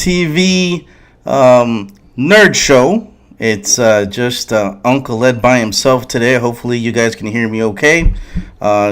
TV nerd show. It's just Uncle Ed by himself today. Hopefully, you guys can hear me okay.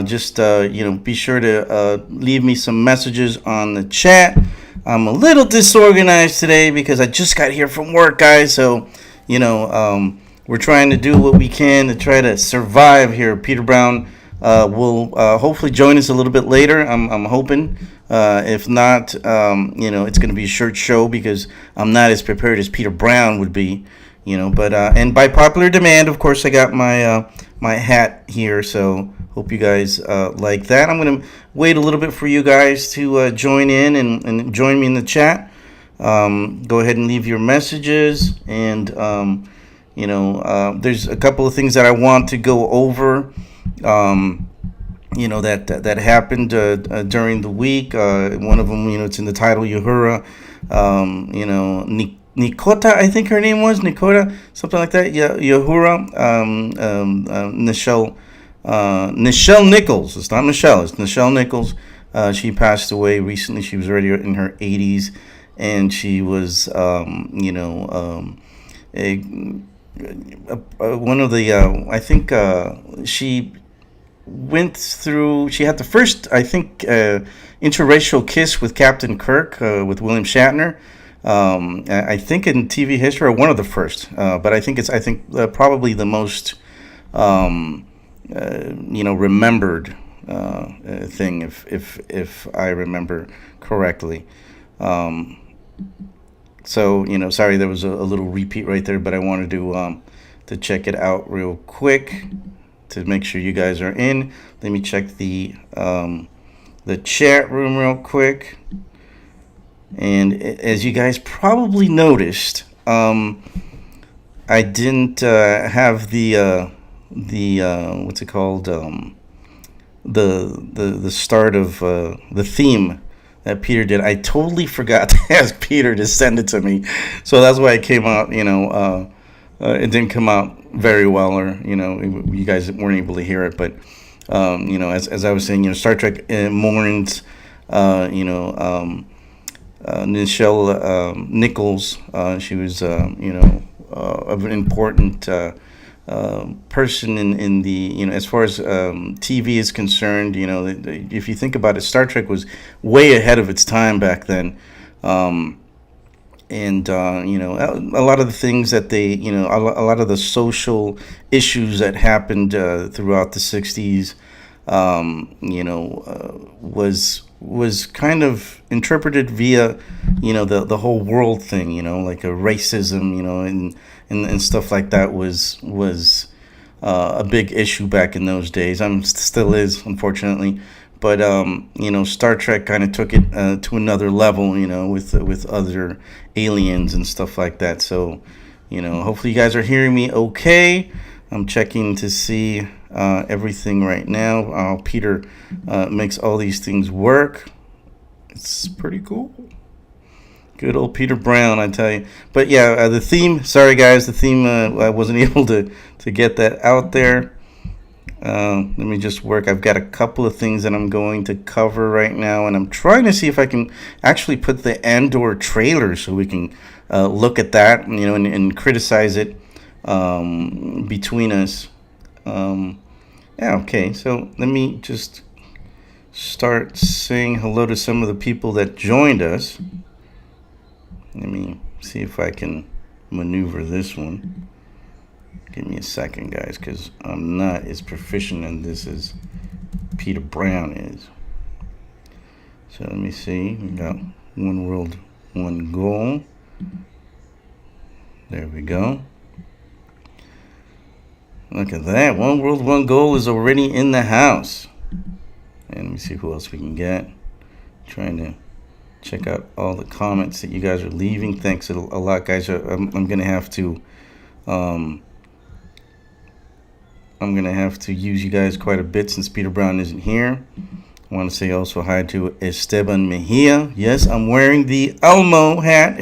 Just be sure to leave me some messages on the chat. I'm a little disorganized today because I just got here from work, guys. So, we're trying to do what we can to try to survive here. Peter Brown will hopefully join us a little bit later. I'm hoping. If not, it's going to be a short show because I'm not as prepared as Peter Brown would be. But and by popular demand, of course, I got my my hat here. So hope you guys like that. I'm going to wait a little bit for you guys to join in and join me in the chat. Go ahead and leave your messages. And, there's a couple of things that I want to go over, that happened during the week. One of them, it's in the title, Uhura, Nikota, I think her name was Nikota, something like that. Yeah, Uhura, Nichelle Nichols. It's not Michelle. It's Nichelle Nichols. She passed away recently. She was already in her 80s, and she was, one of the. I think she went through. She had the first, I think, interracial kiss with Captain Kirk with William Shatner. I think in TV history, or one of the first, but I think probably the most, remembered thing, if I remember correctly. Sorry, there was a little repeat right there, but I wanted to check it out real quick to make sure you guys are in. Let me check the chat room real quick. And as you guys probably noticed, I didn't have the what's it called, the start of the theme that Peter did. I totally forgot to ask Peter to send it to me, so that's why it came out. It didn't come out very well, or you guys weren't able to hear it. But as I was saying, Star Trek mourns, Nichelle Nichols. She was, an important person in the, as far as TV is concerned. If you think about it, Star Trek was way ahead of its time back then. A lot of the things that they, a lot of the social issues that happened throughout the 60s, was kind of interpreted via, the whole world thing, like a racism, and stuff like that was a big issue back in those days. Still is, unfortunately. But Star Trek kind of took it to another level, with other aliens and stuff like that. So, hopefully you guys are hearing me okay. I'm checking to see everything right now. Peter makes all these things work. It's pretty cool. Good old Peter Brown, I tell you. But yeah, the theme. Sorry, guys, the theme. I wasn't able to get that out there. Let me just work. I've got a couple of things that I'm going to cover right now, and I'm trying to see if I can actually put the Andor trailer so we can look at that, and criticize it between us. Okay. So let me just start saying hello to some of the people that joined us. Let me see if I can maneuver this one. Give me a second, guys, because I'm not as proficient in this as Peter Brown is. So let me see. We got one world, one goal. There we go. Look at that. One world, one goal is already in the house. And let me see who else we can get. Trying to check out all the comments that you guys are leaving. Thanks a lot, guys. I'm going to have to... I'm going to have to use you guys quite a bit since Peter Brown isn't here. I want to say also hi to Esteban Mejia. Yes, I'm wearing the Elmo hat.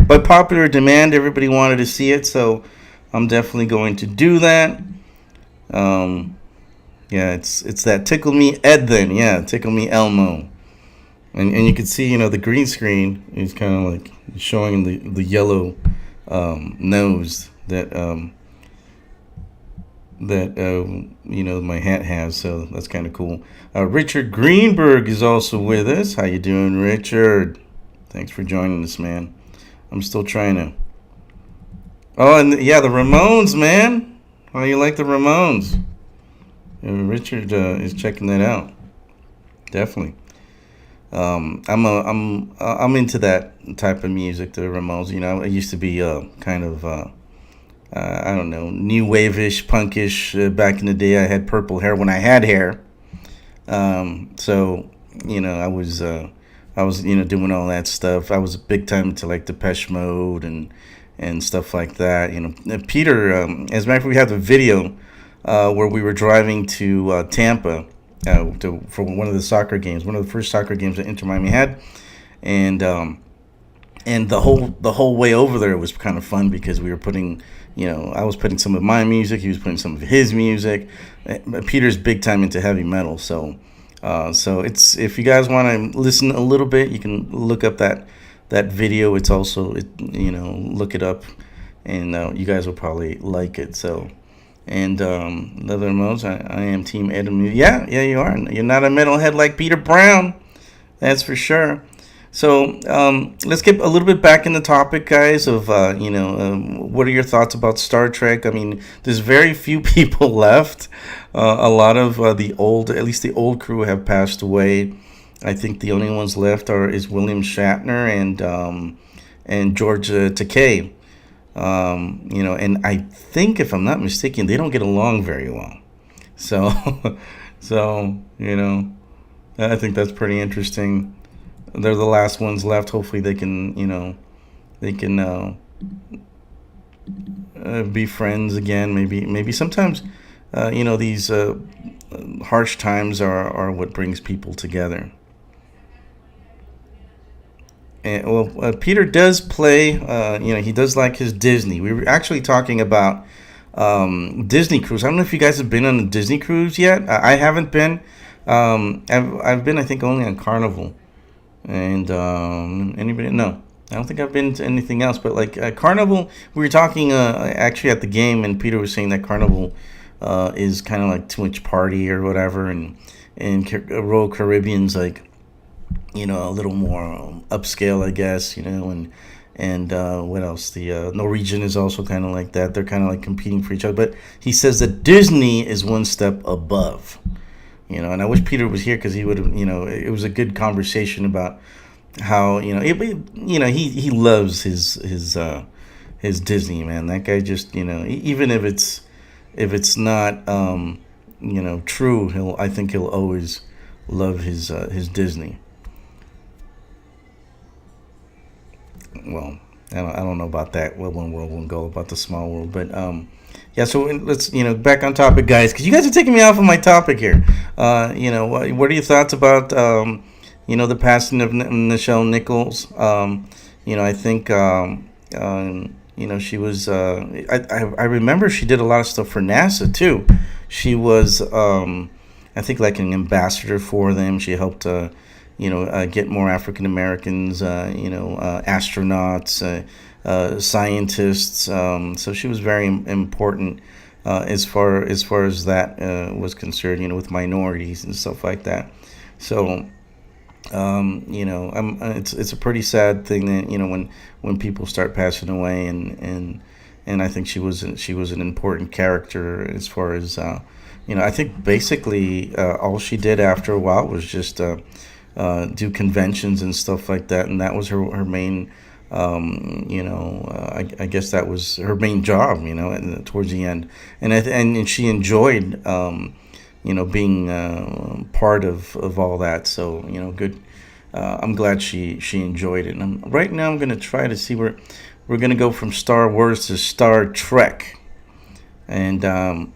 By popular demand, everybody wanted to see it, so I'm definitely going to do that. Yeah, it's that Tickle Me Ed then. Yeah, Tickle Me Elmo. And you can see, the green screen is kind of like showing the yellow nose that my hat has. So that's kind of cool. Richard Greenberg is also with us. How you doing, Richard? Thanks for joining us, man. I'm still trying to. Oh, and yeah, the Ramones, man. How you like the Ramones? Richard is checking that out. Definitely. I'm into that type of music, the Ramones. I used to be kind of I don't know, new wave-ish, punkish back in the day. I had purple hair when I had hair. So I was doing all that stuff. I was big time into like Depeche Mode and stuff like that. Peter. As a matter of fact, we have a video where we were driving to Tampa for one of the soccer games, one of the first soccer games that Inter Miami had, and the whole way over there was kind of fun because we were putting, I was putting some of my music, he was putting some of his music. Peter's big time into heavy metal, so it's, if you guys want to listen a little bit, you can look up that video. It's also look it up, and you guys will probably like it. So. And Leather Modes, I am Team Adam. Yeah, you are. You're not a metalhead like Peter Brown. That's for sure. So let's get a little bit back in the topic, guys, of, what are your thoughts about Star Trek? I mean, there's very few people left. A lot of at least the old crew have passed away. I think the only ones left is William Shatner and George Takei. And I think, if I'm not mistaken, they don't get along very well. So, I think that's pretty interesting. They're the last ones left. Hopefully, they can be friends again. Maybe sometimes, these harsh times are what brings people together. And, Peter does play, he does like his Disney. We were actually talking about Disney cruise. I don't know if you guys have been on a Disney cruise yet. I haven't been. I've been, I think, only on Carnival. And anybody? No, I don't think I've been to anything else. But like Carnival, we were talking actually at the game, and Peter was saying that Carnival is kind of like too much party or whatever, and Royal Caribbean's like, a little more upscale, I guess, and what else? The Norwegian is also kind of like that. They're kind of like competing for each other. But he says that Disney is one step above, and I wish Peter was here because he would have, it was a good conversation about how, he loves his Disney, man. That guy just, even if it's not, true, I think he'll always love his Disney. Well, I don't know about that. Well, one world, one goal, about the small world. But yeah. So let's back on topic, guys, because you guys are taking me off of my topic here. What are your thoughts about the passing of Nichelle Nichols? I think she was. I remember she did a lot of stuff for NASA too. She was I think like an ambassador for them. She helped. Get more African Americans, astronauts, scientists. So she was very important as far as that was concerned. With minorities and stuff like that. So, it's a pretty sad thing that when people start passing away, and I think she was an important character as far as I think basically all she did after a while was just. Do conventions and stuff like that, and that was her main. I guess that was her main job. Towards the end, and she enjoyed, being part of all that. So good. I'm glad she enjoyed it. And right now, I'm going to try to see where we're going to go from Star Wars to Star Trek, and I'm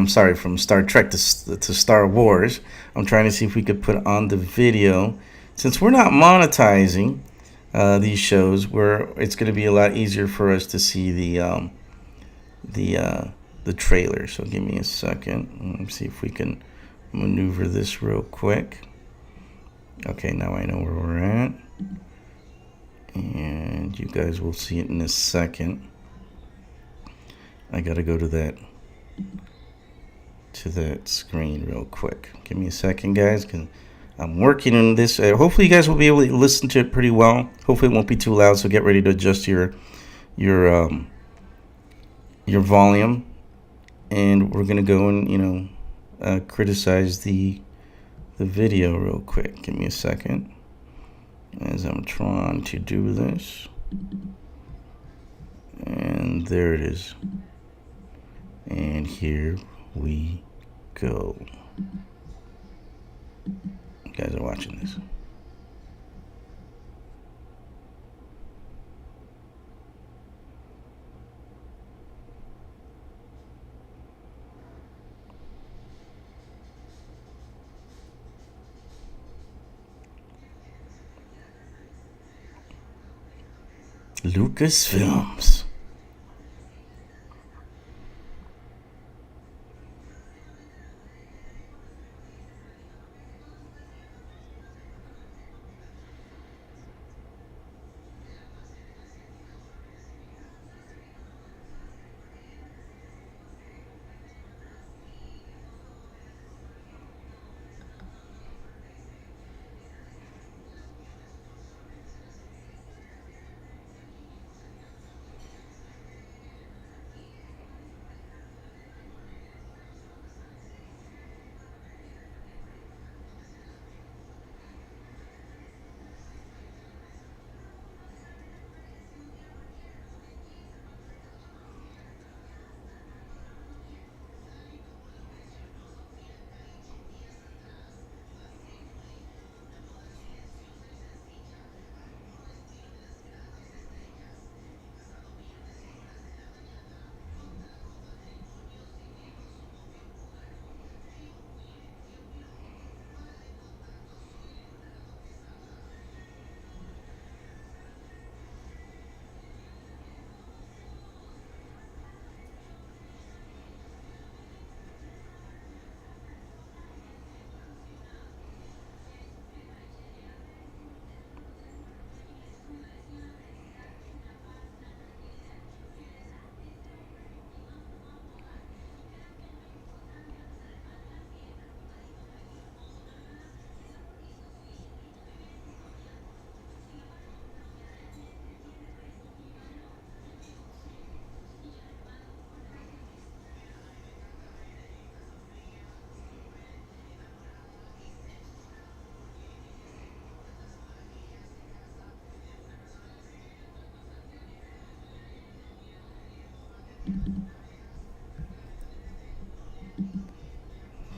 sorry, from Star Trek to Star Wars. I'm trying to see if we could put on the video. Since we're not monetizing these shows, where it's going to be a lot easier for us to see the trailer. So give me a second. Let's see if we can maneuver this real quick. Okay, now I know where we're at. And you guys will see it in a second. I gotta go to that screen real quick. Give me a second, guys, because I'm working on this. Hopefully, you guys will be able to listen to it pretty well. Hopefully, it won't be too loud. So get ready to adjust your volume, and we're gonna go and criticize the video real quick. Give me a second as I'm trying to do this. And there it is. And here we go. You guys are watching this. Lucasfilms.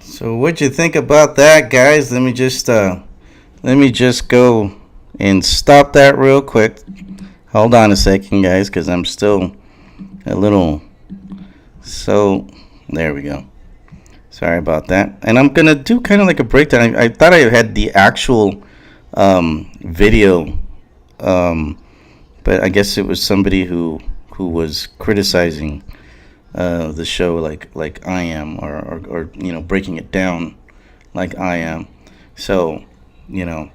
So what'd you think about that, guys? Let me just go and stop that real quick. Hold on a second, guys, because I'm still a little. So there we go. Sorry about that. And I'm gonna do kind of like a breakdown. I thought I had the actual video, but I guess it was somebody who was criticizing the show like I am, or breaking it down like I am. So you know.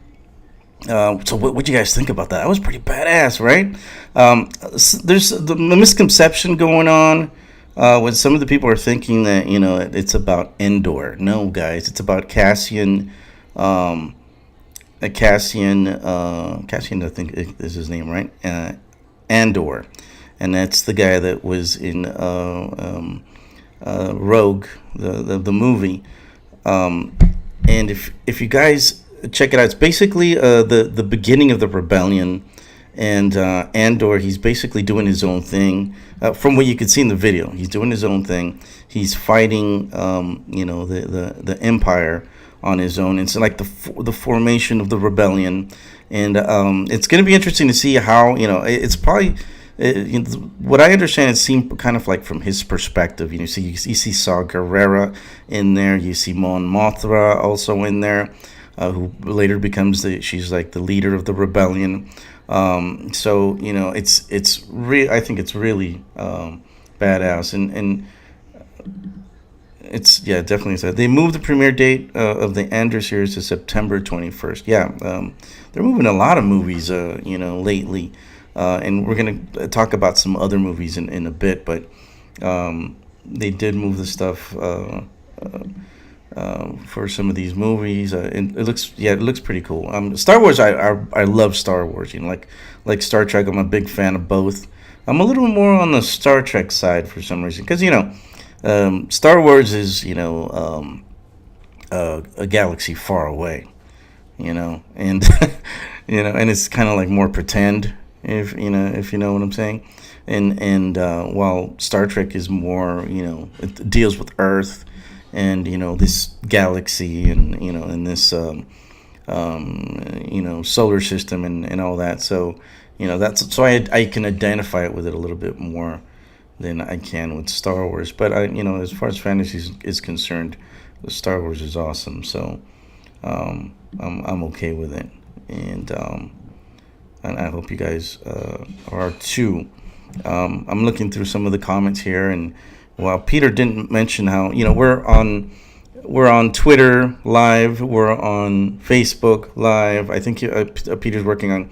So what you guys think about that? That was pretty badass, right? There's the misconception going on when some of the people are thinking that it's about Endor. No, guys, it's about Cassian. Cassian, I think is his name, right? Andor, and that's the guy that was in Rogue, the movie. And if you guys check it out, it's basically the beginning of the rebellion, and Andor, he's basically doing his own thing. From what you could see in the video, he's doing his own thing. He's fighting, the Empire on his own. It's like the formation of the rebellion, and it's going to be interesting to see how it's probably. What I understand, it seemed kind of like from his perspective. You see Saw Gerrera in there. You see Mon Mothra also in there, who later becomes she's like the leader of the rebellion. So I think it's really badass, and it's yeah, definitely sad. They moved the premiere date of the Andor series to September 21st. Yeah, they're moving a lot of movies, lately, and we're gonna talk about some other movies in a bit. But they did move the stuff for some of these movies. And it looks pretty cool. Star Wars, I love Star Wars. Like Star Trek, I'm a big fan of both. I'm a little more on the Star Trek side for some reason, because Star Wars is a galaxy far away, and and it's kind of like more pretend, if you know what I'm saying, and while Star Trek is more, it deals with Earth, and this galaxy, and this solar system, and all that. So that's so I can identify it with it a little bit more than I can with Star Wars. But as far as fantasy is concerned, Star Wars is awesome. So I'm okay with it, and I hope you guys are too. I'm looking through some of the comments here, and while Peter didn't mention how we're on Twitter Live, we're on Facebook Live. I think Peter's working on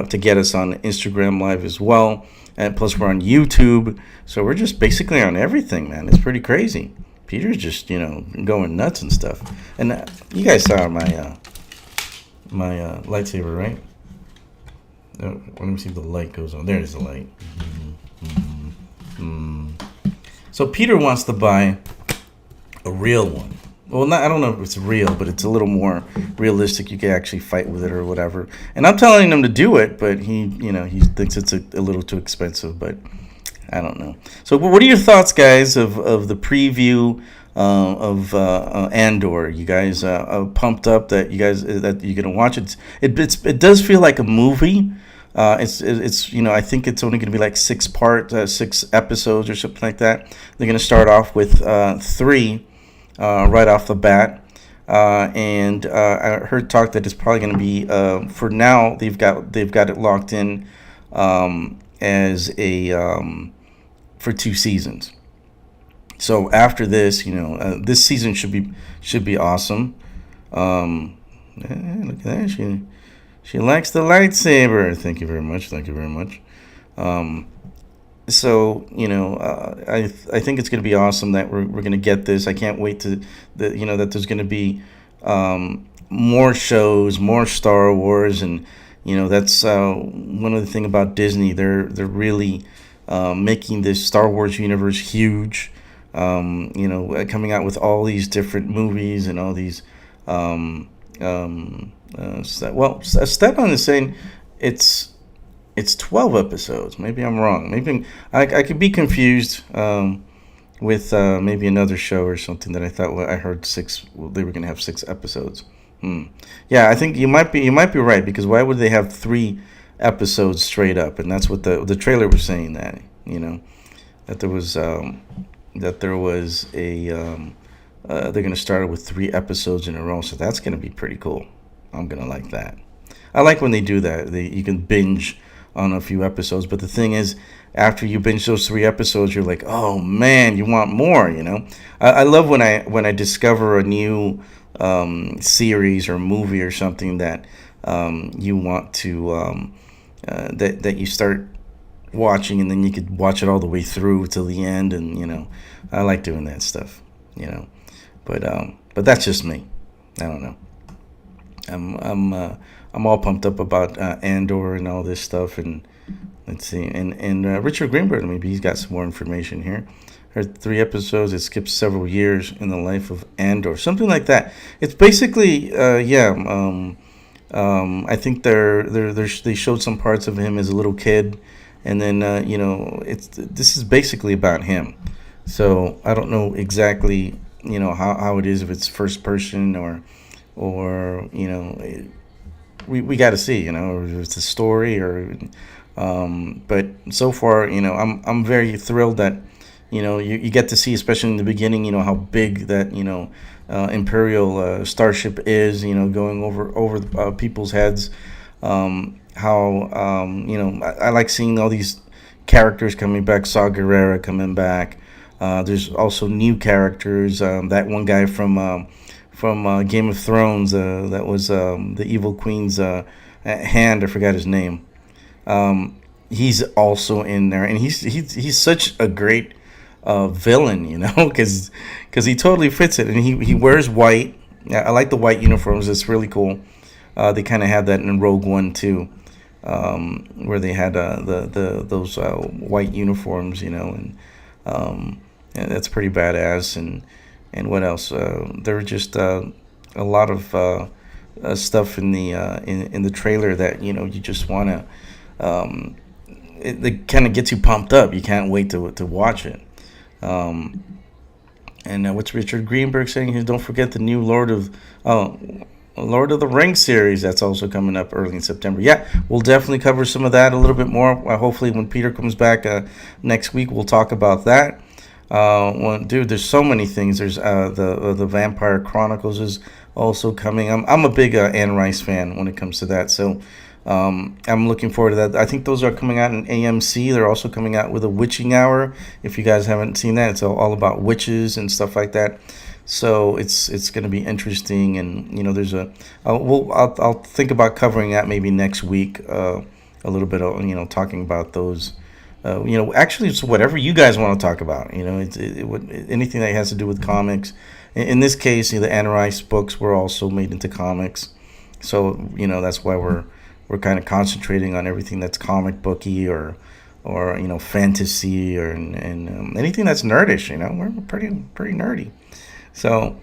to get us on Instagram Live as well, and plus we're on YouTube. So we're just basically on everything, man. It's pretty crazy. Peter's just going nuts and stuff. And you guys saw my lightsaber, right? Let me see if the light goes on. There's the light. So Peter wants to buy a real one. Well, I don't know if it's real, but it's a little more realistic. You can actually fight with it or whatever. And I'm telling him to do it, but he thinks it's a little too expensive. But I don't know. So, what are your thoughts, guys, of the preview of Andor? You guys pumped up that you're gonna watch it? It does feel like a movie. It's I think it's only going to be like 6 episodes or something like that. They're going to start off with 3 right off the bat, and I heard talk that it's probably going to be for now they've got it locked in as a for 2 seasons. So after this, this season should be awesome. Look at that, she likes the lightsaber. Thank you very much. Thank you very much. So I think it's going to be awesome that we're going to get this. I can't wait that there's going to be more shows, more Star Wars, and that's one of the thing about Disney. They're really making this Star Wars universe huge. Coming out with all these different movies and all these. Stepan is saying it's 12 episodes. Maybe I'm wrong. Maybe I could be confused with maybe another show or something that I thought I heard 6. They were going to have 6 episodes. Yeah, I think you might be right, because why would they have 3 episodes straight up? And that's what the trailer was saying, that that there was a they're going to start with 3 episodes in a row. So that's going to be pretty cool. I'm going to like that. I like when they do that. You can binge on a few episodes. But the thing is, after you binge those 3 episodes, you're like, oh, man, you want more, I love when I discover a new series or movie or something that you want to, that you start watching, and then you could watch it all the way through till the end. And, I like doing that stuff, But that's just me. I don't know. I'm all pumped up about Andor and all this stuff, and let's see, and Richard Greenberg, maybe he's got some more information here. Heard 3 episodes. It skips several years in the life of Andor, something like that. It's basically I think they showed some parts of him as a little kid, and then this is basically about him. So I don't know exactly how it is, if it's first person or we got to see, or if it's a story, or but so far, I'm very thrilled that you get to see, especially in the beginning, how big that Imperial starship is, going over people's heads. How I like seeing all these characters coming back. Saw Gerrera coming back. There's also new characters. That one guy from Game of Thrones that was the Evil Queen's hand. I forgot his name. He's also in there, and he's such a great villain, because he totally fits it, and he wears white. Yeah, I like the white uniforms. It's really cool. They kind of had that in Rogue One too, where they had the those white uniforms, and that's pretty badass. And what else? There were just a lot of stuff in the trailer that you just want to. It kind of gets you pumped up. You can't wait to watch it. Um, and what's Richard Greenberg saying here? Don't forget the new Lord of the Rings series that's also coming up early in September. Yeah, we'll definitely cover some of that a little bit more. Hopefully, when Peter comes back next week, we'll talk about that. Well, dude, there's so many things. There's the Vampire Chronicles is also coming. I'm a big Anne Rice fan when it comes to that. So I'm looking forward to that. I think those are coming out in AMC. They're also coming out with a Witching Hour. If you guys haven't seen that, it's all about witches and stuff like that. So it's going to be interesting, and there's I'll think about covering that maybe next week. A little bit of talking about those. Actually, it's whatever you guys want to talk about. Anything that has to do with comics. In this case, the Anne Rice books were also made into comics, so that's why we're kind of concentrating on everything that's comic booky or fantasy or and anything that's nerdish. We're pretty nerdy. So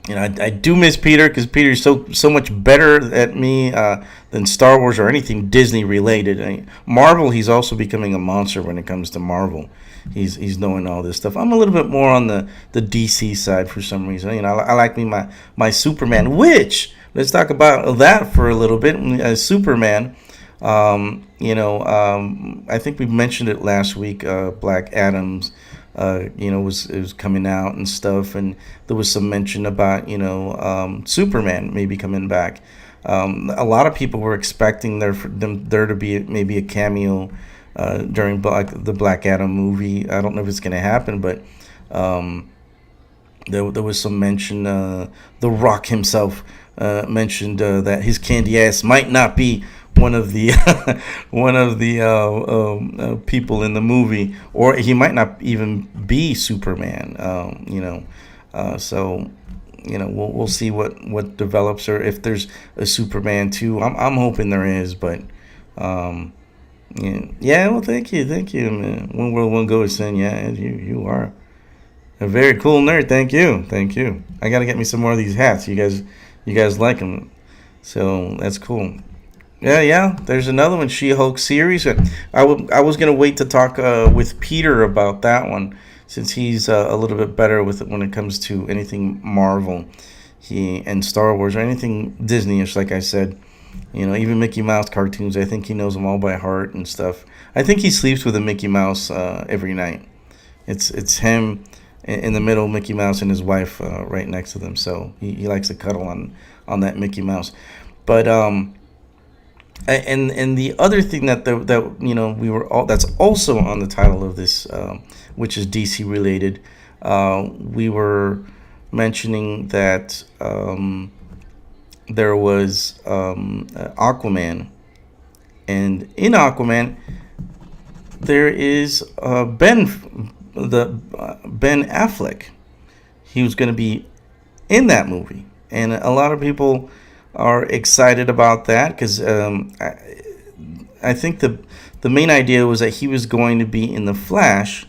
I do miss Peter because Peter's so much better at me than Star Wars or anything Disney related. Marvel, he's also becoming a monster when it comes to Marvel. He's knowing all this stuff. I'm a little bit more on the DC side for some reason. I like my Superman. Which let's talk about that for a little bit. Superman. I think we mentioned it last week. Black Adams. Was coming out and stuff, and there was some mention about Superman maybe coming back. A lot of people were expecting there to be maybe a cameo during the Black Adam movie. I don't know if it's going to happen, but there was some mention. The Rock himself mentioned that his candy ass might not be one of the people in the movie, or he might not even be Superman. So we'll see what develops, or if there's a Superman 2. I'm hoping there is, but yeah. Well, thank you, man. One World One Go is saying, yeah, you are a very cool nerd. Thank you. I gotta get me some more of these hats. You guys like them, so that's cool. Yeah. There's another one, She-Hulk series. I was gonna wait to talk with Peter about that one, since he's a little bit better with it when it comes to anything Marvel, and Star Wars or anything Disney-ish. Like I said, even Mickey Mouse cartoons. I think he knows them all by heart and stuff. I think he sleeps with a Mickey Mouse every night. It's him in the middle, Mickey Mouse, and his wife right next to them. So he likes to cuddle on that Mickey Mouse, but And the other thing that we were all, that's also on the title of this, which is DC related, we were mentioning that there was Aquaman, and in Aquaman there is Ben Affleck. He was going to be in that movie, and a lot of people are excited about that because I think the main idea was that he was going to be in the Flash.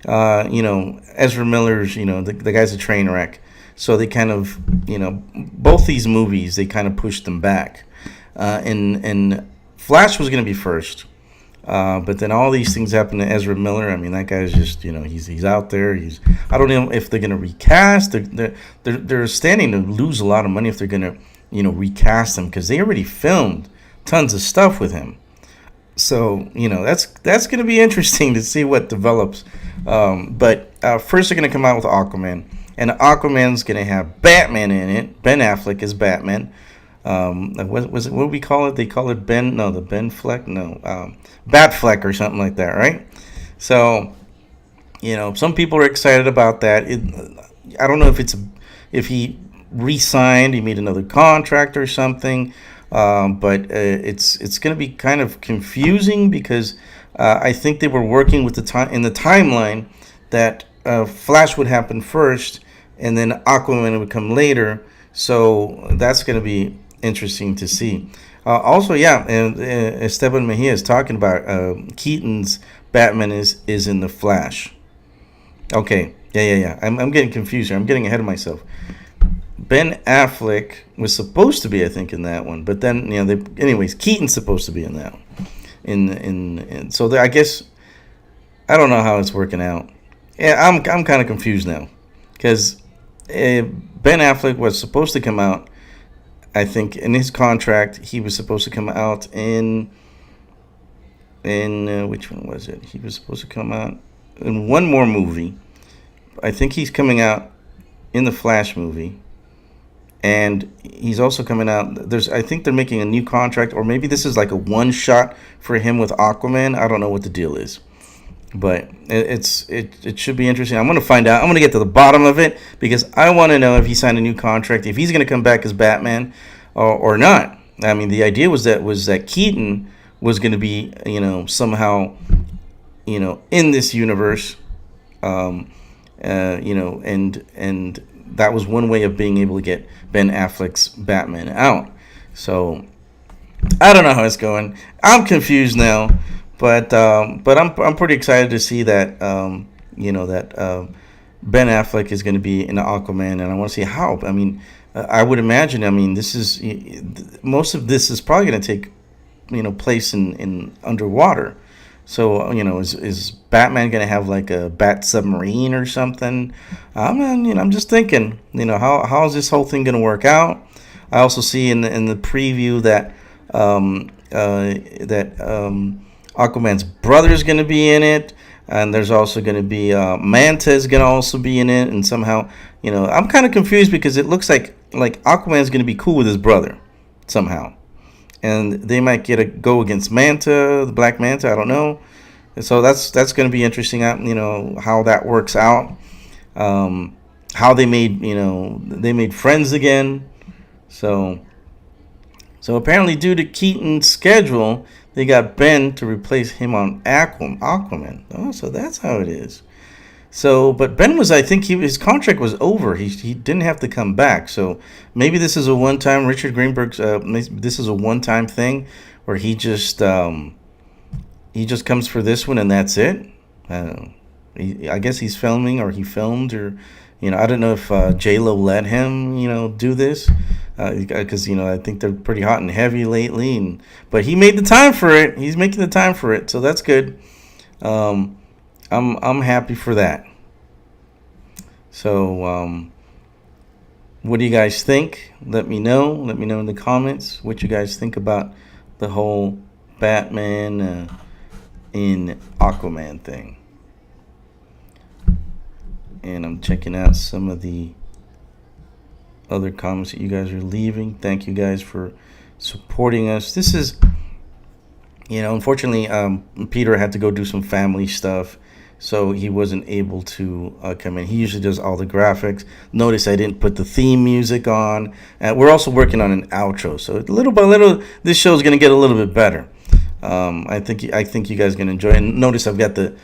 Ezra Miller's, the guy's a train wreck, so they kind of, both these movies they kind of pushed them back, and Flash was going to be first, but then all these things happened to Ezra Miller. I mean, that guy's just, he's out there. I don't know if they're going to recast. They're standing to lose a lot of money if they're going to recast him, because they already filmed tons of stuff with him. So that's going to be interesting to see what develops. But first they're going to come out with Aquaman, and Aquaman's going to have Batman in it. Ben Affleck is Batman. What was it? What do we call it? They call it Ben Fleck. No, Batfleck or something like that, right? So Some people are excited about that. I don't know if he re-signed, he made another contract or something, but it's going to be kind of confusing because I think they were working with the time in the timeline that Flash would happen first, and then Aquaman would come later. So that's going to be interesting to see. Also, yeah, and Esteban Mejia is talking about Keaton's Batman is in the Flash. Okay, yeah. I'm getting confused here. I'm getting ahead of myself. Ben Affleck was supposed to be, I think, in that one, but then anyways, Keaton's supposed to be in that one. So I guess I don't know how it's working out. Yeah, I'm kind of confused now because Ben Affleck was supposed to come out. I think in his contract he was supposed to come out in which one was it? He was supposed to come out in one more movie. I think he's coming out in the Flash movie, and he's also coming out. I think they're making a new contract, or maybe this is like a one shot for him with Aquaman. I don't know what the deal is, but it should be interesting. I'm gonna find out. I'm gonna get to the bottom of it because I want to know if he signed a new contract, if he's gonna come back as Batman, or not. I mean, the idea was that Keaton was gonna be somehow in this universe, and that was one way of being able to get Ben Affleck's Batman out. So I don't know how it's going. I'm confused now, but I'm pretty excited to see that Ben Affleck is going to be in Aquaman, and I want to see how. I mean, I would imagine. I mean, most of this is probably going to take place in underwater. So is Batman gonna have like a bat submarine or something? I'm just thinking, how is this whole thing gonna work out? I also see in the preview that Aquaman's brother is gonna be in it, and there's also gonna be Manta is gonna also be in it, and somehow I'm kind of confused because it looks like Aquaman's gonna be cool with his brother somehow. And they might go against Manta, the Black Manta. I don't know. So that's going to be interesting. How that works out. How they made friends again. So apparently, due to Keaton's schedule, they got Ben to replace him on Aquaman. Oh, so that's how it is. So, but Ben I think his contract was over. He didn't have to come back. So maybe this is a one-time. Richard Greenberg's. This is a one-time thing where he just comes for this one and that's it. I guess he's filming, or he filmed, or I don't know if J-Lo let him do this because I think they're pretty hot and heavy lately. But he made the time for it. He's making the time for it, so that's good. I'm happy for that. So, what do you guys think? Let me know. Let me know in the comments what you guys think about the whole Batman in Aquaman thing. And I'm checking out some of the other comments that you guys are leaving. Thank you guys for supporting us. This is, unfortunately, Peter had to go do some family stuff, so he wasn't able to come in. He usually does all the graphics. Notice I didn't put the theme music on. We're also working on an outro, so little by little, this show is going to get a little bit better. I think you guys are going to enjoy it. And notice I've got the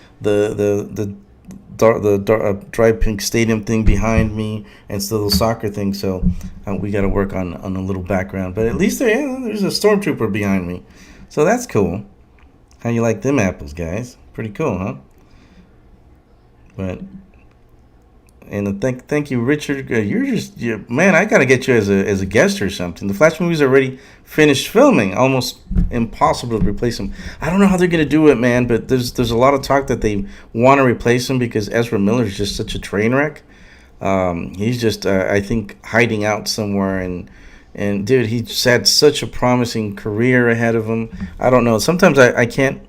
dry pink stadium thing behind me, and it's the little soccer thing. So we got to work on a little background. But at least there's a stormtrooper behind me, so that's cool. How you like them apples, guys? Pretty cool, huh? But thank you, Richard. Man, I gotta get you as a guest or something. The Flash movie's already finished filming. Almost impossible to replace him. I don't know how they're gonna do it, man. But there's a lot of talk that they want to replace him because Ezra Miller is just such a train wreck. He's just I think hiding out somewhere, and dude, he just had such a promising career ahead of him. I don't know. Sometimes I can't.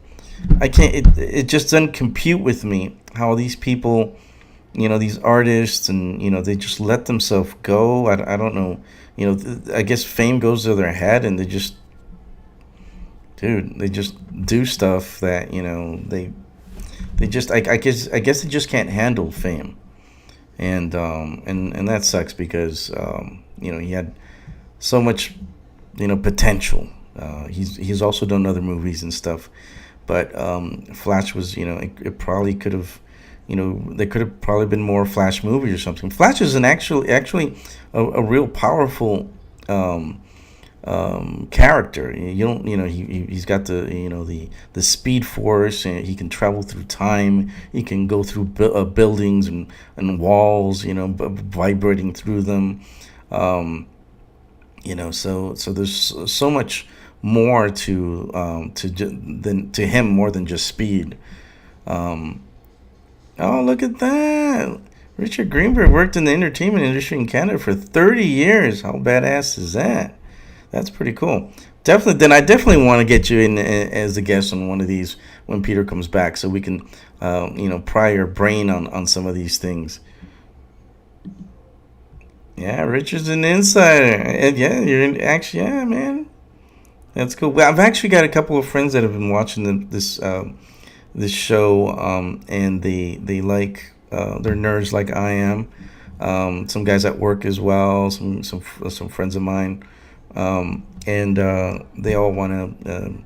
It just doesn't compute with me how these people, these artists, and they just let themselves go. I don't know. I guess fame goes to their head, and they just do stuff that they just I guess they just can't handle fame, and that sucks because he had so much potential. He's also done other movies and stuff, but Flash was it probably could have there could have probably been more Flash movies or something. Flash is an actually a real powerful character. You don't he's got the speed force, and he can travel through time. He can go through buildings and walls, vibrating through them. So there's so much more to him more than just speed. Um, oh, look at that! Richard Greenberg worked in the entertainment industry in Canada for 30 years. How badass is that? That's pretty cool. Definitely. Then I definitely want to get you in as a guest on one of these when Peter comes back, so we can, pry your brain on some of these things. Yeah, Richard's an insider, and yeah, actually, yeah, man, that's cool. Well, I've actually got a couple of friends that have been watching this show, and they like they're nerds like I am. Some guys at work as well, some friends of mine, and they all want to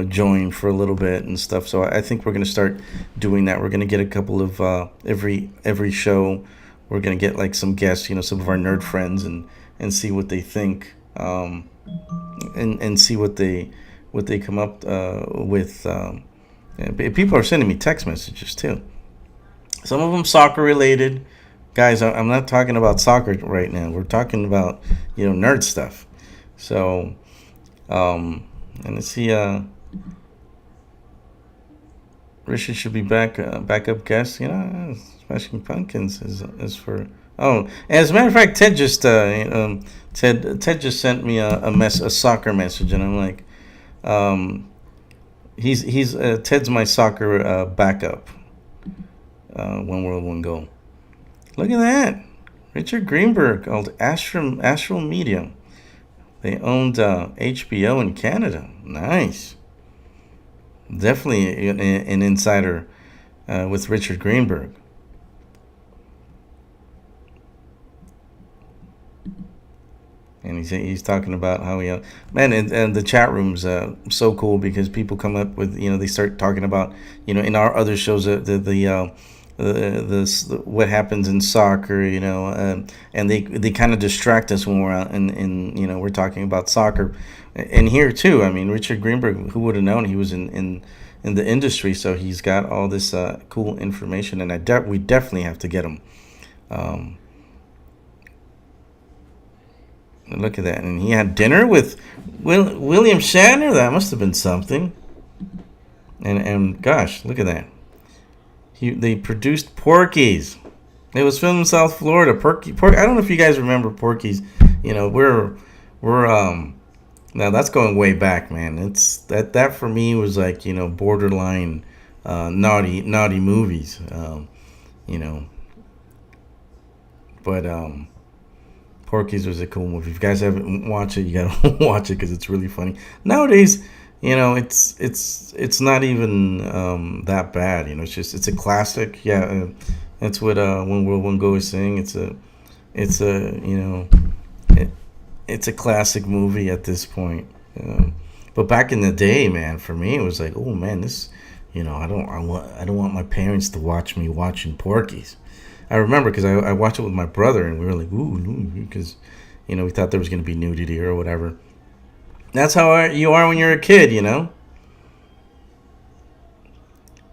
join for a little bit and stuff. So I think we're gonna start doing that. We're gonna get a couple of every show. We're gonna get like some guests, some of our nerd friends, and see what they think, and see what they come up with. People are sending me text messages too. Some of them soccer related. Guys, I'm not talking about soccer right now. We're talking about nerd stuff. So, and let's see. Richard should be backup guest. Smashing Pumpkins is for. Oh, as a matter of fact, Ted just sent me a soccer message, and I'm like, he's Ted's my soccer backup. One world, one goal. Look at that, Richard Greenberg owned Astral Media. They owned HBO in Canada. Nice. Definitely an insider with Richard Greenberg. And he's talking about how man, and the chat room's so cool because people come up with they start talking about in our other shows the what happens in soccer, and they kind of distract us when we're out and we're talking about soccer, and here too. I mean, Richard Greenberg, who would have known he was in the industry? So he's got all this cool information, and we definitely have to get him. Look at that, and he had dinner with William Shatner. That must have been something. And gosh, look at that. They produced Porky's. It was filmed in South Florida. Porky. I don't know if you guys remember Porky's. We're now that's going way back, man. It's that for me was like borderline naughty movies. But Porky's was a cool movie. If you guys haven't watched it, you gotta watch it because it's really funny. Nowadays, it's not even that bad. It's a classic. Yeah, that's what When World One Go is saying. It's a classic movie at this point. But back in the day, man, for me it was like, oh man, this, I don't want my parents to watch me watching Porky's. I remember because I watched it with my brother, and we were like, ooh, because, we thought there was going to be nudity or whatever. That's how you are when you're a kid,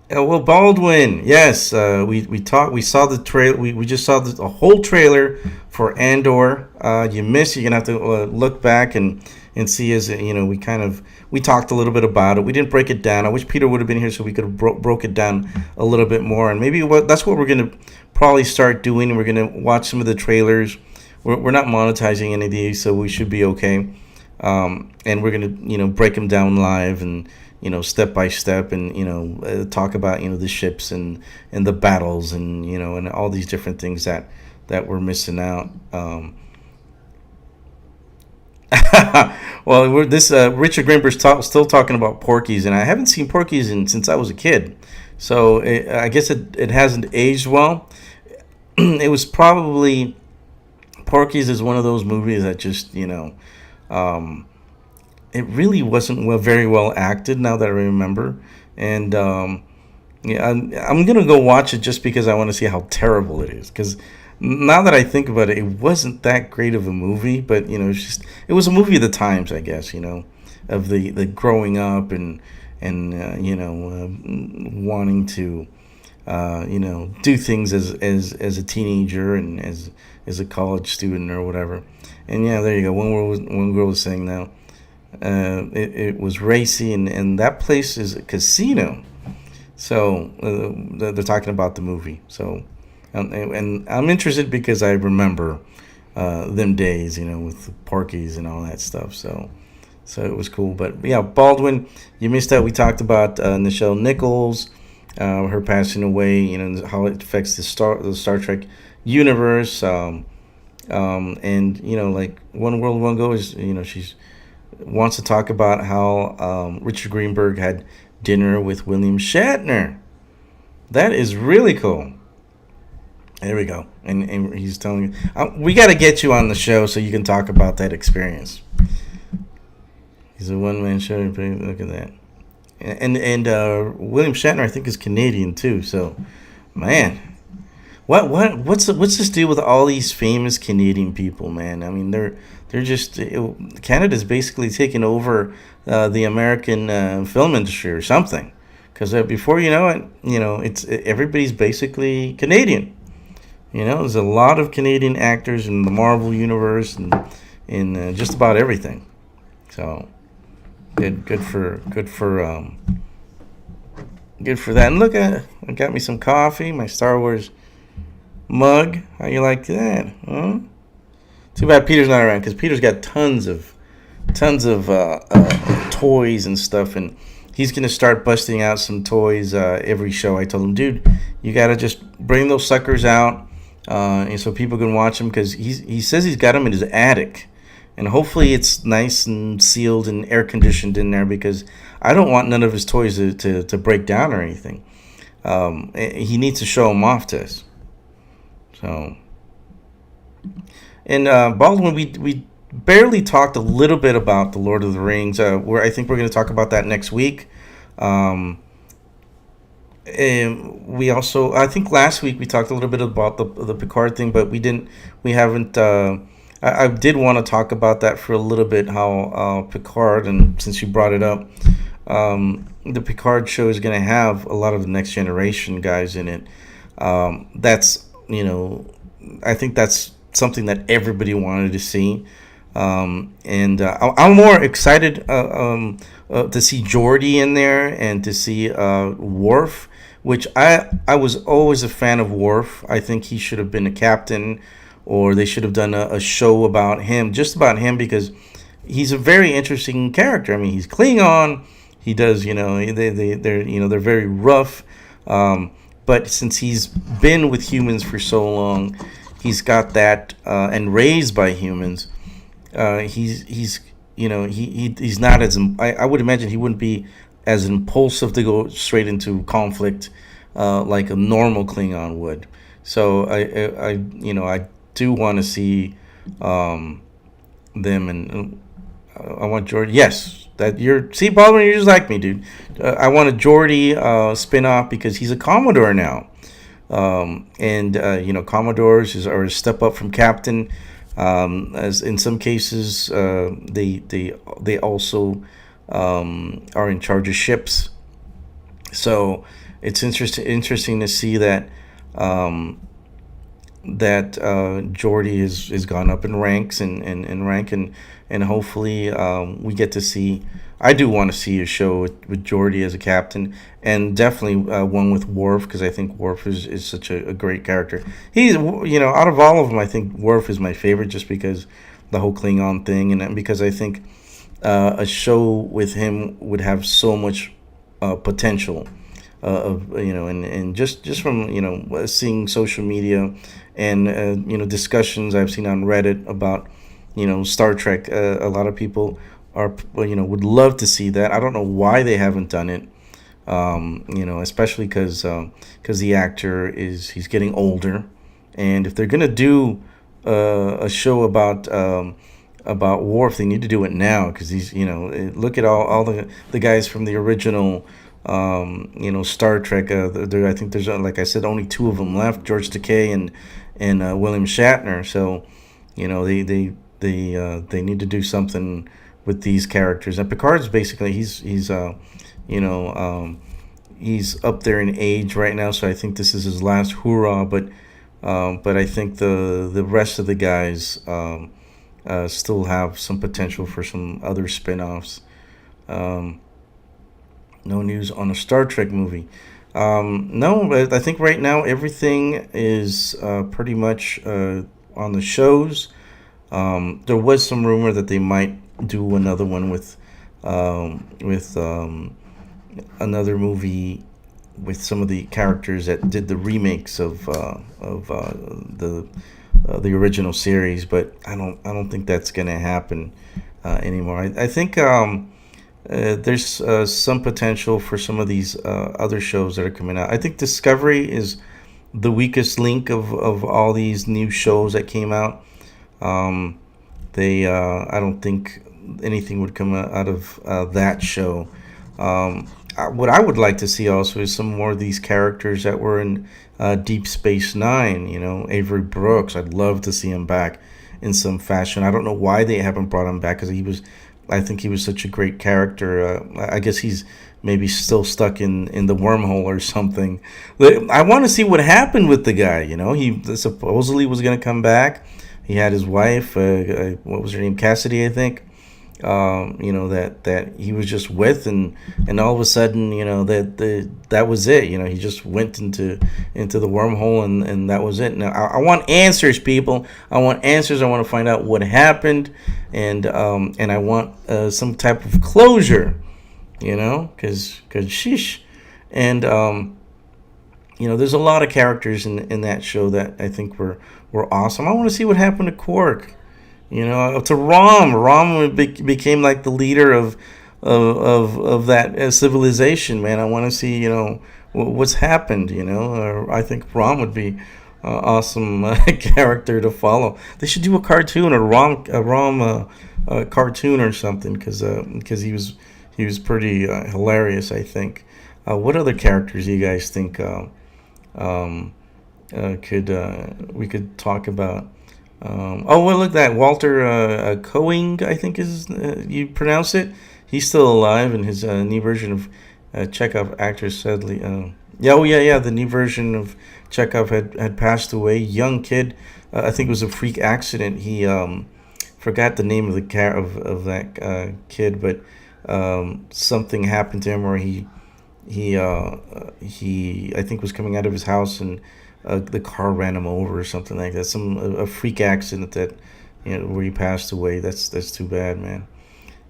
Well, Baldwin, yes, we saw the trailer. We just saw the whole trailer for Andor. You missed. You're gonna have to look back and see as we talked a little bit about it. We didn't break it down. I wish Peter would have been here so we could have broke it down a little bit more. And maybe that's what we're gonna probably start doing. We're gonna watch some of the trailers. We're not monetizing any of these, so we should be okay. And we're gonna break them down live and step by step, and talk about the ships and the battles and and all these different things that we're missing out. Well, this Richard Greenberg's still talking about Porky's, and I haven't seen Porky's since I was a kid, so I guess it hasn't aged well. It was probably Porky's is one of those movies that just um, it really wasn't very well acted. Now that I remember, and yeah, I'm gonna go watch it just because I want to see how terrible it is. Because now that I think about it, it wasn't that great of a movie. But it was a movie of the times, I guess. Of the growing up and wanting to do things as a teenager and as a college student or whatever. And yeah, there you go. One girl was saying now. It was racy, and that place is a casino. So they're talking about the movie. So, and I'm interested because I remember them days, with the Porkies and all that stuff. So it was cool. But yeah, Baldwin, you missed out. We talked about Nichelle Nichols, her passing away. How it affects the Star Trek universe. And like One World One Go is she's wants to talk about how Richard Greenberg had dinner with William Shatner. That is really cool. There we go. And he's telling you, we got to get you on the show so you can talk about that experience. He's a one man show. Look at that. And William Shatner, I think, is Canadian too. So, man, what's this deal with all these famous Canadian people, man? I mean, they're just Canada's basically taken over the American film industry or something. Because before you know it, it's everybody's basically Canadian. There's a lot of Canadian actors in the Marvel universe and in just about everything. So good for that. And look I got me some coffee, my Star Wars mug. How you like that? Huh? Too bad Peter's not around because Peter's got tons of toys and stuff, and he's gonna start busting out some toys every show. I told him, dude, you gotta just bring those suckers out, and so people can watch them because he says he's got them in his attic, and hopefully it's nice and sealed and air conditioned in there because I don't want none of his toys to break down or anything. He needs to show them off to us. So. And Baldwin, we barely talked a little bit about the Lord of the Rings. Where I think we're going to talk about that next week. And we also, I think last week we talked a little bit about the Picard thing, but we haven't. I did want to talk about that for a little bit. How Picard, and since you brought it up, the Picard show is going to have a lot of the Next Generation guys in it. That's I think that's something that everybody wanted to see. And I'm more excited to see Geordi in there and to see Worf, which I was always a fan of Worf. I think he should have been a captain, or they should have done a show about him, just about him, because he's a very interesting character. I mean, he's Klingon. He does, they're very rough. But since he's been with humans for so long, he's got that, and raised by humans. He's not as I would imagine he wouldn't be as impulsive to go straight into conflict like a normal Klingon would. So I do want to see them, and I want Geordi. Yes, Baldwin, you're just like me, dude. I want a Geordi spin-off because he's a Commodore now. Commodores are a step up from captain. As in some cases, they also are in charge of ships. So it's interesting to see that Geordi has gone up in ranks and rank, and hopefully we get to see. I do want to see a show with Geordi as a captain, and definitely one with Worf, because I think Worf is such a great character. He's out of all of them, I think Worf is my favorite, just because the whole Klingon thing, and because I think a show with him would have so much potential. And just from seeing social media and discussions I've seen on Reddit about Star Trek. A lot of people are, would love to see that. I don't know why they haven't done it. Especially because the actor he's getting older, and if they're gonna do a show about Worf, they need to do it now because he's look at all the guys from the original Star Trek. I think there's like I said only two of them left: George Takei and William Shatner. So they need to do something with these characters. And Picard's basically you know he's up there in age right now, so I think this is his last hurrah. But I think the rest of the guys still have some potential for some other spin-offs. Um, no news on a Star Trek movie. No, but I think right now everything is pretty much on the shows. There was some rumor that they might do another one with another movie with some of the characters that did the remakes of the original series, but I don't think that's gonna happen anymore. I think there's some potential for some of these other shows that are coming out. I think Discovery is the weakest link of all these new shows that came out. Um, they I don't think anything would come out of that show. What I would like to see also is some more of these characters that were in Deep Space Nine. Avery Brooks. I'd love to see him back in some fashion. I don't know why they haven't brought him back because I think he was such a great character. I guess he's maybe still stuck in the wormhole or something. But I want to see what happened with the guy. He supposedly was going to come back. He had his wife. What was her name? Cassidy, I think. That he was just with, and all of a sudden, that was it. He just went into the wormhole, and that was it. Now I want answers, people. I want answers. I want to find out what happened, and I want some type of closure. Because sheesh, and there's a lot of characters in that show that I think were awesome. I want to see what happened to Quark. To Rom. Rom became like the leader of that civilization, man. I want to see, what's happened, I think Rom would be awesome character to follow. They should do a cartoon, a Rom cartoon or something, because he was pretty hilarious, I think. What other characters do you guys think could we could talk about? Well, look at that. Walter Coing, I think is you pronounce it. He's still alive, and his new version of Chekhov actor sadly. Yeah. The new version of Chekhov had passed away. Young kid. I think it was a freak accident. He forgot the name of of that kid, but something happened to him where he I think was coming out of his house and the car ran him over or something like that. A freak accident that where he passed away. That's too bad, man.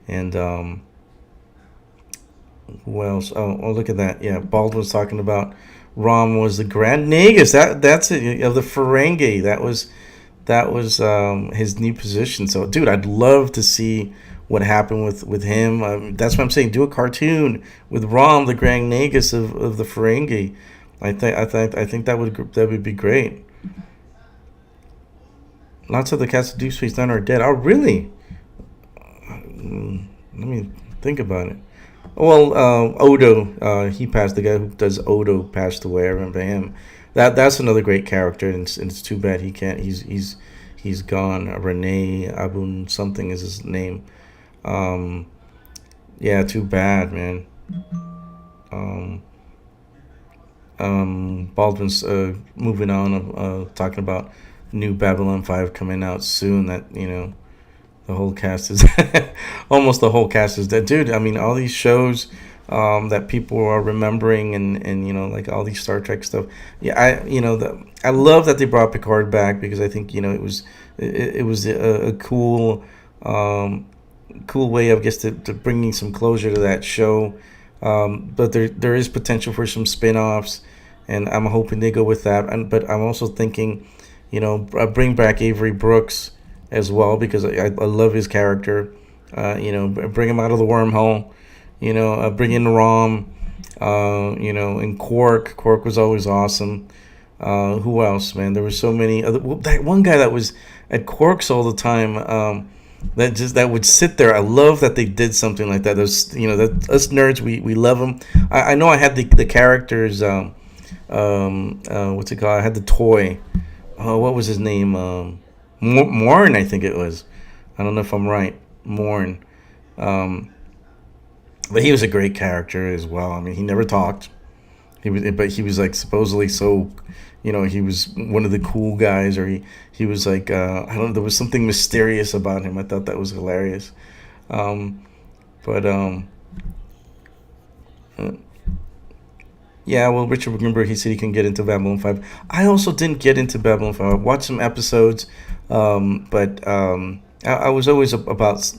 And who else? Oh, look at that. Yeah, Baldwin's talking about Rom was the Grand Nagus. That's it of the Ferengi. That was his new position. So, dude, I'd love to see what happened with him. That's what I'm saying. Do a cartoon with Rom, the Grand Nagus of the Ferengi. I think that would be great. Lots of the cast of Deep Space Nine are dead. Oh, really? Let me think about it. Well, Odo, he passed. The guy who does Odo passed away. I remember him. That's another great character, and it's too bad he can't. He's gone. Rene Abun something is his name. Yeah, too bad, man. Baldwin's moving on, talking about new Babylon 5 coming out soon. That the whole cast is almost the whole cast is dead, dude. I mean, all these shows that people are remembering, and like all these Star Trek stuff. Yeah, I love that they brought Picard back because I think it was a cool way, I guess, to bringing some closure to that show. But there is potential for some spin-offs, and I'm hoping they go with that. But I'm also thinking, bring back Avery Brooks as well, because I love his character. Bring him out of the wormhole. Bring in Rom. And Quark. Quark was always awesome. Who else, man? There were so many other. Well, that one guy that was at Quarks all the time. That would sit there. I love that they did something like that. That us nerds, we love them. I know I had the characters. What's it called? I had the toy. What was his name? Mourn, I think it was. I don't know if I'm right. Mourn. Um, but he was a great character as well. I mean, he never talked. But he was like supposedly so, he was one of the cool guys, or he was like, I don't know, there was something mysterious about him. I thought that was hilarious. Um, but uh, Yeah, well, Richard Greenberg, he said he can get into Babylon 5. I also didn't get into Babylon 5. I watched some episodes, but I was always about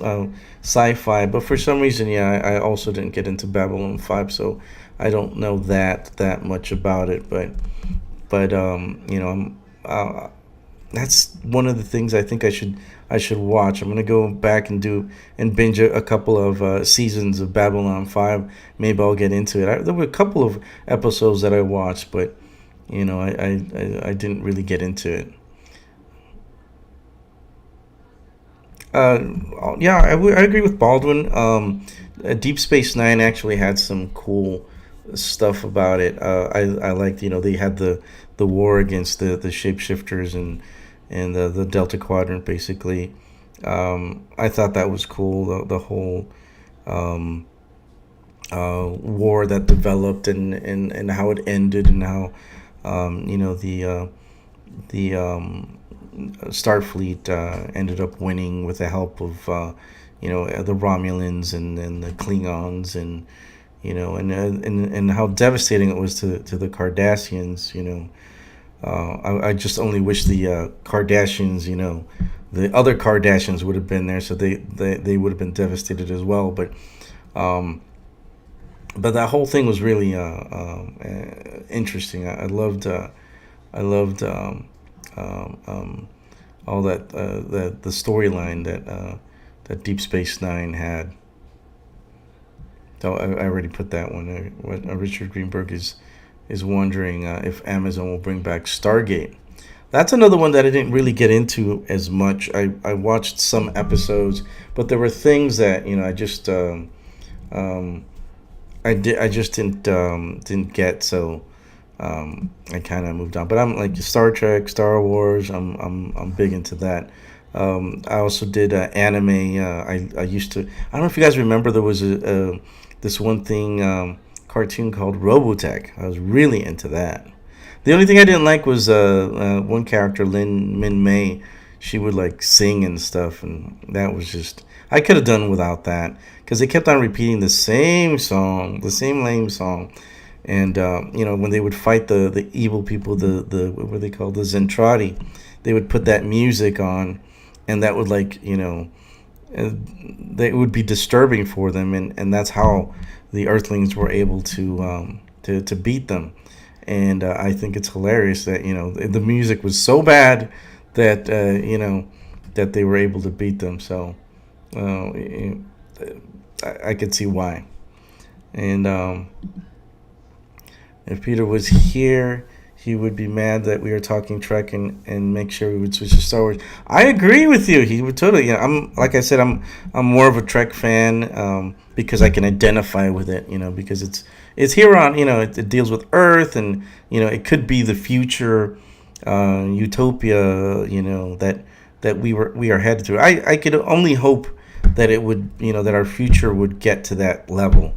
sci-fi. But for some reason, yeah, I also didn't get into Babylon 5, so I don't know that much about it. But that's one of the things I think I should watch. I'm gonna go back and binge a couple of seasons of Babylon 5. Maybe I'll get into it. There were a couple of episodes that I watched, but I didn't really get into it. Yeah, I agree with Baldwin. Deep Space Nine actually had some cool stuff about it. I liked, they had the war against the shapeshifters and the Delta Quadrant, basically. I thought that was cool. The whole um, war that developed, and how it ended, and how the Starfleet ended up winning with the help of the Romulans and the Klingons, and how devastating it was to the Cardassians. I just only wish the Kardashians, the other Kardashians would have been there, so they would have been devastated as well. Um, but that whole thing was really interesting. I loved all that the storyline that Deep Space Nine had. So I already put that one. Richard Greenberg is wondering if Amazon will bring back Stargate. That's another one that I didn't really get into as much. I watched some episodes, but there were things that um, I just didn't get. So I kind of moved on. But I'm like Star Trek, Star Wars. I'm big into that. I also did anime. I used to. I don't know if you guys remember, there was this one thing, cartoon called Robotech. I was really into that. The only thing I didn't like was one character, Lin Min May. She would like sing and stuff, and that was just. I could have done without that, because they kept on repeating the same song, the same lame song, and when they would fight the evil people, the what were they called, the Zentradi, they would put that music on, and that would that would be disturbing for them, and that's how the Earthlings were able to beat them. And I think it's hilarious that the music was so bad that that they were able to beat them. So uh, I could see why. And if Peter was here, he would be mad that we are talking Trek, and make sure we would switch to Star Wars. I agree with you. He would totally. I'm like I said, I'm more of a Trek fan, because I can identify with it. Because it's here on. It deals with Earth, and it could be the future utopia. That we are headed to. I could only hope that it would. That our future would get to that level.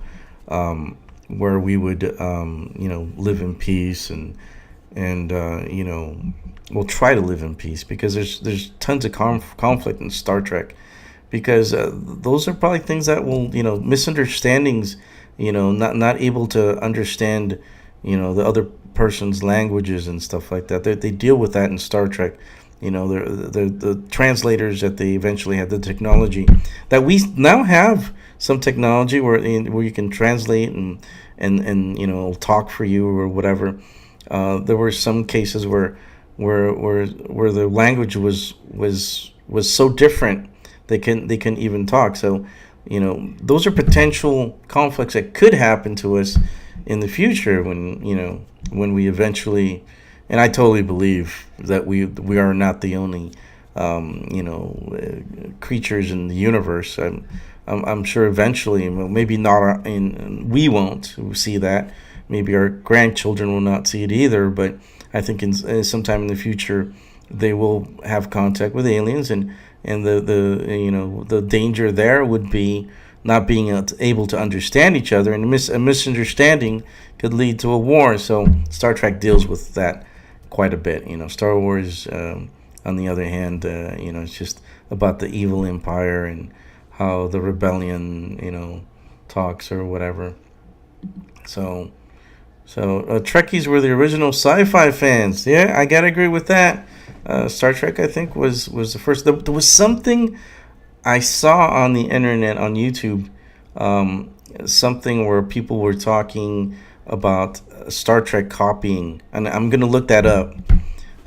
Where we would live in peace, and we'll try to live in peace, because there's tons of conflict in Star Trek, because those are probably things that will misunderstandings, not able to understand the other person's languages and stuff like that. They deal with that in Star Trek. The translators that they eventually had, the technology that we now have, some technology where you can translate and talk for you or whatever. There were some cases where the language was was so different they couldn't even talk. So, those are potential conflicts that could happen to us in the future when we eventually. And I totally believe that we are not the only creatures in the universe. I'm sure eventually, maybe not we won't see that. Maybe our grandchildren will not see it either. But I think sometime in the future, they will have contact with aliens, and the danger there would be not being able to understand each other, and a misunderstanding could lead to a war. So Star Trek deals with that quite a bit. Star Wars, on the other hand, it's just about the evil empire and how the rebellion, talks or whatever. So Trekkies were the original sci-fi fans. Yeah, I gotta agree with that. Star Trek, I think, was the first. There was something I saw on the internet on YouTube, something where people were talking about Star Trek copying, and I'm gonna look that up.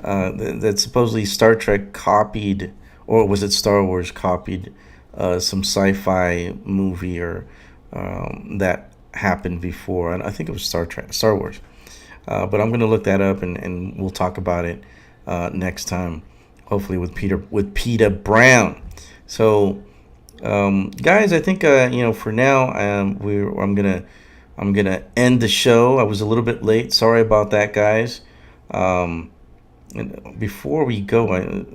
That supposedly Star Trek copied, or was it Star Wars copied, some sci-fi movie or that happened before, and I think it was Star Wars. But I'm gonna look that up, and we'll talk about it next time, hopefully with Peter Brown. So, guys, I think for now, I'm gonna end the show. I was a little bit late. Sorry about that, guys. And before we go,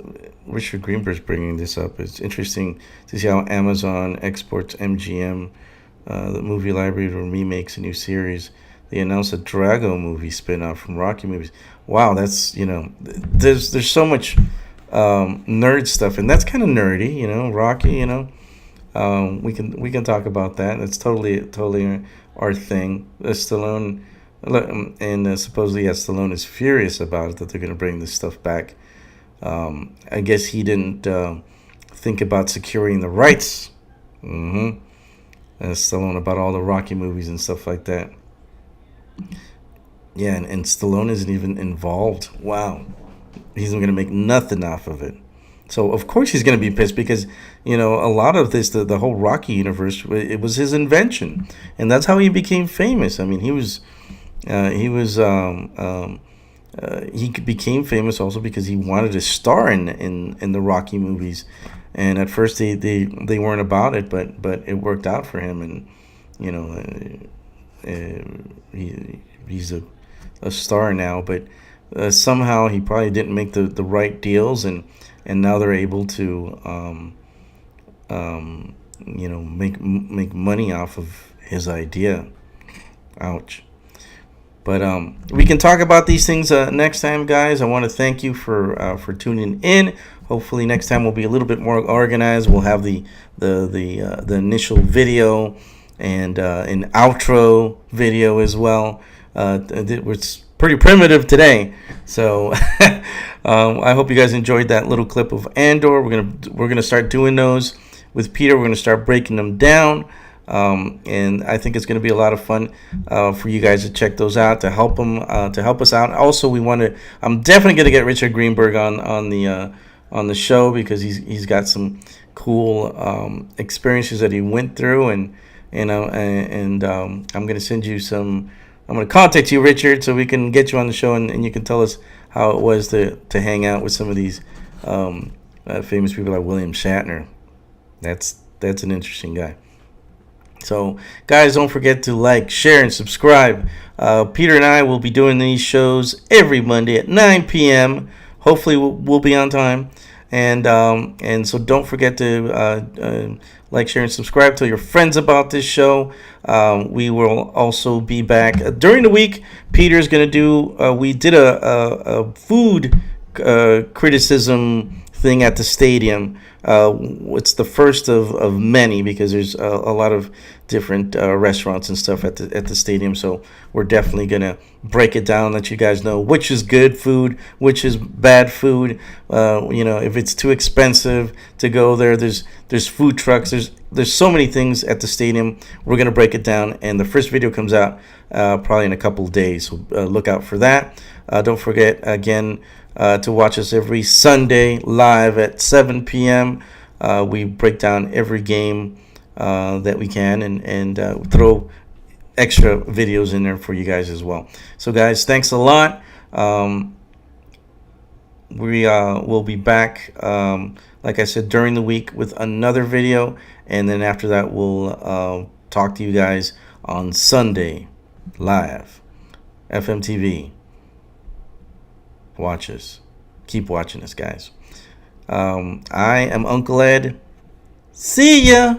Richard Greenberg's bringing this up. It's interesting to see how Amazon exports MGM, the movie library, to remakes a new series. They announced a Drago movie spin-off from Rocky movies. Wow, that's there's so much nerd stuff, and that's kind of nerdy, Rocky, we can talk about that. That's totally our thing. Stallone, and supposedly, Stallone is furious about it, that they're going to bring this stuff back. I guess he didn't think about securing the rights. Stallone, about all the Rocky movies and stuff like that. Yeah, and Stallone isn't even involved. Wow. He's not going to make nothing off of it. So, of course, he's going to be pissed because, a lot of this, the whole Rocky universe, it was his invention. And that's how he became famous. I mean, he became famous also because he wanted to star in the Rocky movies. And at first they weren't about it, but it worked out for him. And, he's a star now, but somehow he probably didn't make the right deals, and now they're able to make money off of his idea. Ouch. But we can talk about these things next time, guys. I want to thank you for tuning in. Hopefully next time we'll be a little bit more organized. We'll have the initial video and an outro video as well. It was pretty primitive today, so I hope you guys enjoyed that little clip of Andor. We're gonna start doing those with Peter. We're gonna start breaking them down, and I think it's gonna be a lot of fun for you guys to check those out, to help us out. Also, I'm definitely gonna get Richard Greenberg on the show, because he's got some cool experiences that he went through, and I'm gonna send you some. I'm going to contact you, Richard, so we can get you on the show, and you can tell us how it was to hang out with some of these famous people like William Shatner. That's an interesting guy. So, guys, don't forget to like, share, and subscribe. Peter and I will be doing these shows every Monday at 9 p.m. Hopefully, we'll be on time. And so don't forget to like, share, and subscribe. Tell your friends about this show. We will also be back during the week. Peter's going to do, we did a food criticism thing at the stadium. It's the first of many, because there's a lot of different restaurants and stuff at the stadium. So we're definitely gonna break it down, let you guys know which is good food, which is bad food. If it's too expensive to go there, there's food trucks. There's so many things at the stadium. We're gonna break it down, and the first video comes out probably in a couple of days. So look out for that. Don't forget again to watch us every Sunday live. live at 7 p.m. We break down every game that we can, and throw extra videos in there for you guys as well. So guys, thanks a lot. We will be back, like I said, during the week with another video, and then after that we'll talk to you guys on Sunday live. FMTV, watch us. Keep watching us, guys. I am Uncle Ed. See ya.